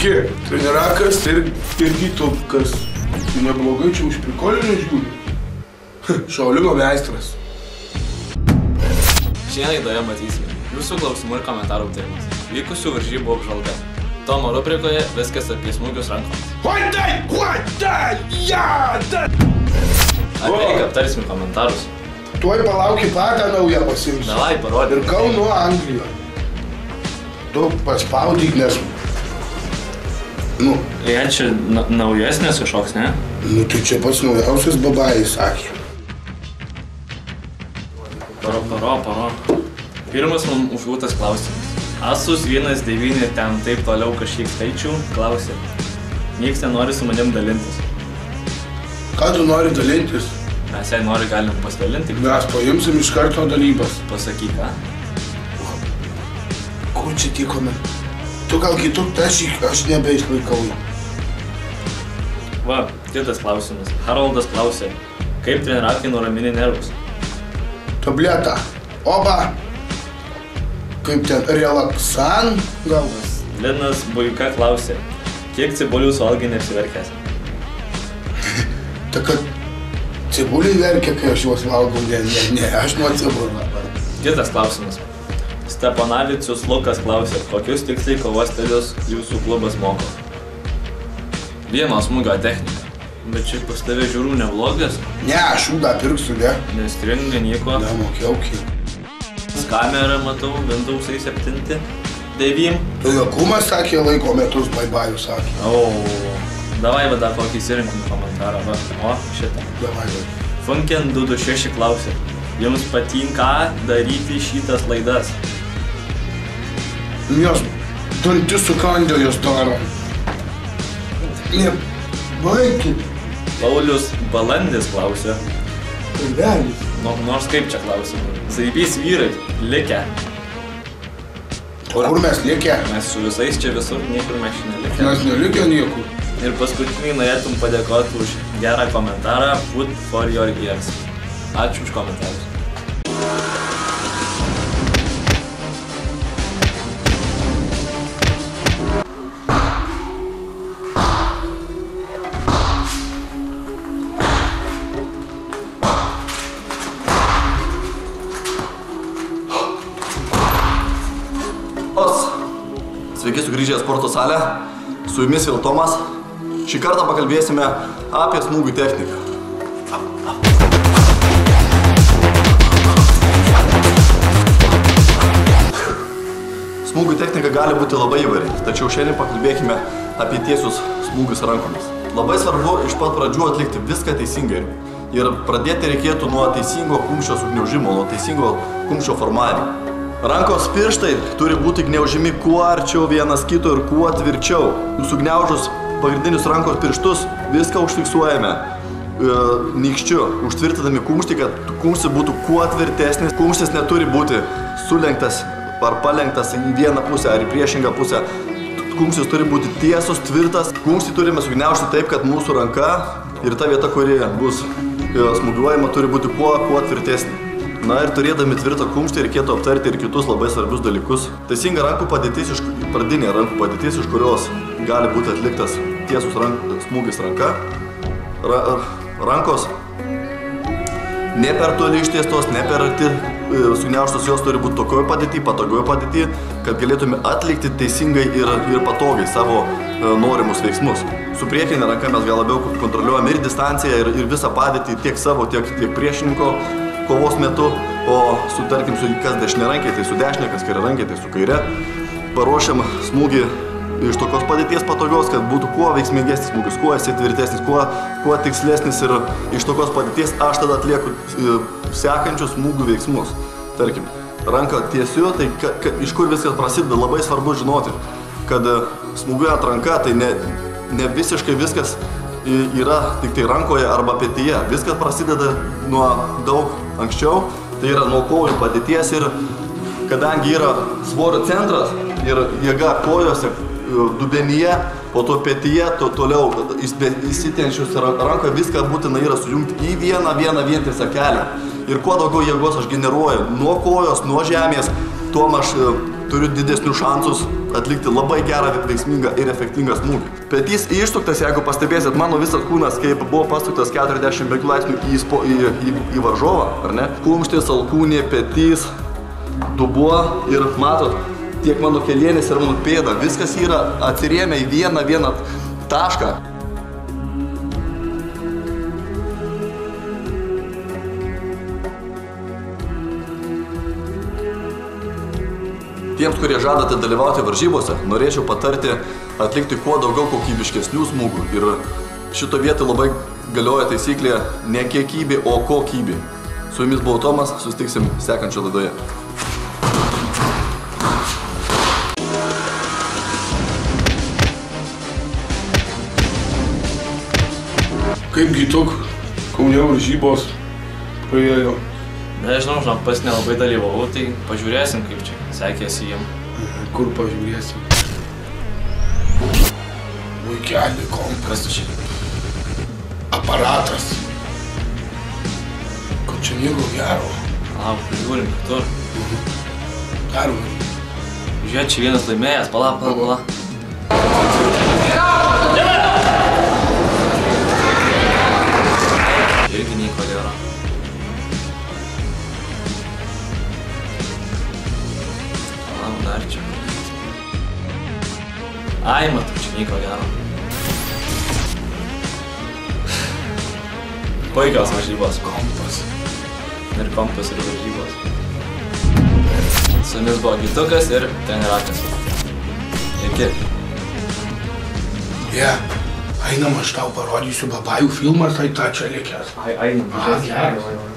Sveiki, trenerakas ir Vytukas. Neblogai čia už prikolinį žiūri. Šaulimo meistras. Šiandien laidoje matysime jūsų klausimų ir komentarų aptarimas, vykusių varžybų apžvalga. Tomo rubrikoje viskas apie smūgius rankomis. Ateik, aptarsime komentarus. Tuoj palauki patą naują pasimsiu. Davai, parodyk. Ir Kauno Anglijoje. Tu paspaudyk, nes... Jie čia naujesnės kažkoks, ne? Tai čia pats naujausias babajai sakė. Paro. Pirmas mums užduotas klausimas. Asus 1.9 ten taip toliau kažkiek skaičių klausė. Niekas nenori su manim dalintis. Ką tu nori dalintis? Mes jei nori galim pasidalinti. Mes paimsim iš karto dalybas. Pasakyk, ką? Kur čia tie komentai? Tu gal kitų tašyk, aš nebeišlaikau. Va, kitas klausimas. Haroldas klausė, kaip trenerakai nuramini nervus? Tabletą. Oba. Kaip ten, relaksan gal? Linas Buika klausė, kiek cibulių suvalgai neapsiverkęs? Ta kad cibuliai verkia, kai aš juos valgau, ne, aš nuo cibulio. Kitas klausimas. Stepanavicius Lukas klausė, kokius tiksliai kovos stilius jūsų klubas moko? Vieno smūgio technika. Bet čia pas tave žiūrų neblogas? Ne, aš šūdą pirksiu, ne. Nestringa nieko. Nemokiau. Kamerą matau, Windows'ai 7. 9. Tu jo kumas sakė, laiko metus baibajų sakė. Davai va dar kokį įsirinkim komentarą. O, šitą. Davai. Funken 226 klausė, jums patinka daryti šitas laidas? Jos dantis sukandė jos daro. Ne, baikit. Paulius Balandis klausė. Kalvelis. Nors kaip čia klausė. Zaibys vyrai, likę. Kur mes likę? Mes su visais čia visur, niekur mes čia nelikę. Mes nelikę niekur. Ir paskutinį norėtum padėkoti už gerą komentarą Food for your ears. Ačiū už komentarus. Sveiki sugrįžę į sporto salę, su jumis vėl Tomas. Šį kartą pakalbėsime apie smūgių techniką. Smūgių technika gali būti labai įvairi, tačiau šiandien pakalbėkime apie tiesius smūgius rankomis. Labai svarbu iš pat pradžių atlikti viską teisingai ir pradėti reikėtų nuo teisingo kumščio sugniaužimo, nuo teisingo kumščio formavimo. Rankos pirštai turi būti gniaužiami kuo arčiau vienas kito ir kuo tvirčiau. Sugniaužus pagrindinius rankos pirštus viską užfiksuojame nykščiu, užtvirtinami kumštį, kad kumštis būtų kuo tvirtesnis. Kumštis neturi būti sulenktas ar palenktas į vieną pusę ar į priešingą pusę. Kumštis turi būti tiesus, tvirtas. Kumštį turime sugniaužti taip, kad mūsų ranka ir ta vieta, kuri bus smūgiuojama, turi būti kuo tvirtesnė. Na ir turėdami tvirtą kumštį reikėtų aptarti ir kitus labai svarbius dalykus. Teisinga rankų padėtis, pradinė rankų padėtis, iš kurios gali būti atliktas tiesus smūgis ranka. Rankos ne per toli ištiestos, ne per arti sugniaužtos, jos turi būti tokioj padėty, patogioj padėty, kad galėtume atlikti teisingai ir patogiai savo norimus veiksmus. Su priekinė ranka mes gal labiau kontroliuojame ir distanciją, ir visą padėtį tiek savo, tiek priešininko kovos metu, o tarkim, kas dešiniarankiai, tai su dešinė, kas kairiarankiai, tai su kaire. Paruošiam smūgį iš tokios padėties patogios, kad būtų kuo veiksmingesnis smūgis, kuo esi tvirtesnis, kuo tikslesnis ir iš tokios padėties aš tada atlieku sekančius smūgių veiksmus. Tarkim, ranką tiesiu, tai iš kur viskas prasideda, labai svarbu žinoti, kad smūgiuojant ranka, tai ne visiškai viskas yra tik tai rankoje arba petyje. Viskas prasideda nuo daug anksčiau, tai yra nuo kojų padėties ir kadangi yra svorio centras ir jėga kojose dubenyje, po to petyje, toliau įsitenčius ranką, viską būtina yra sujungti į vieną vientisą kelią. Ir kuo daugiau jėgos aš generuoju nuo kojos, nuo žemės, tuo aš turiu didesnius šansus atlikti labai gerą, veiksmingą ir efektingą smūgį. Petys išsuktas, jeigu pastebėsit, mano visas kūnas, kaip buvo pasuktas 45 laipsnių į varžovą, ar ne? Kumštis, alkūnė, petys, dubuo ir matot, tiek mano kelienis ir mano pėda, viskas yra atsirėmę į vieną tašką. Tiems, kurie žadate dalyvauti varžybose, norėčiau patarti atlikti kuo daugiau kokybiškesnių smūgių. Ir šito vietoj labai galioja taisyklė ne kiekybė, o kokybė. Su jumis buvo Tomas, susitiksim sekančio laidoje. Kaipgi tok Kaune varžybos praėjo? Nežinau, žinok, pas nelabai dalyvavau, tai pažiūrėsim, kaip čia sekėsi jiem. Kur pažiūrėsim? Vaikeli, kompas. Kas tu čia? Aparatas. Ko čia nieko gero. Lauk, žiūrim kitur. Gero. Žiūrėk, čia vienas laimėjęs, pala. Irgi nieko gero. Dar čia. Ai, matau, čia nieko gero. Puikios varžybos. Kompas. Ir kompas, ir varžybos. Su jumis buvo Gytukas ir trenirakas. Iki. Einam, aš tau parodysiu babajų filmą, tai tą čia likęs. Einam, žiūrėk.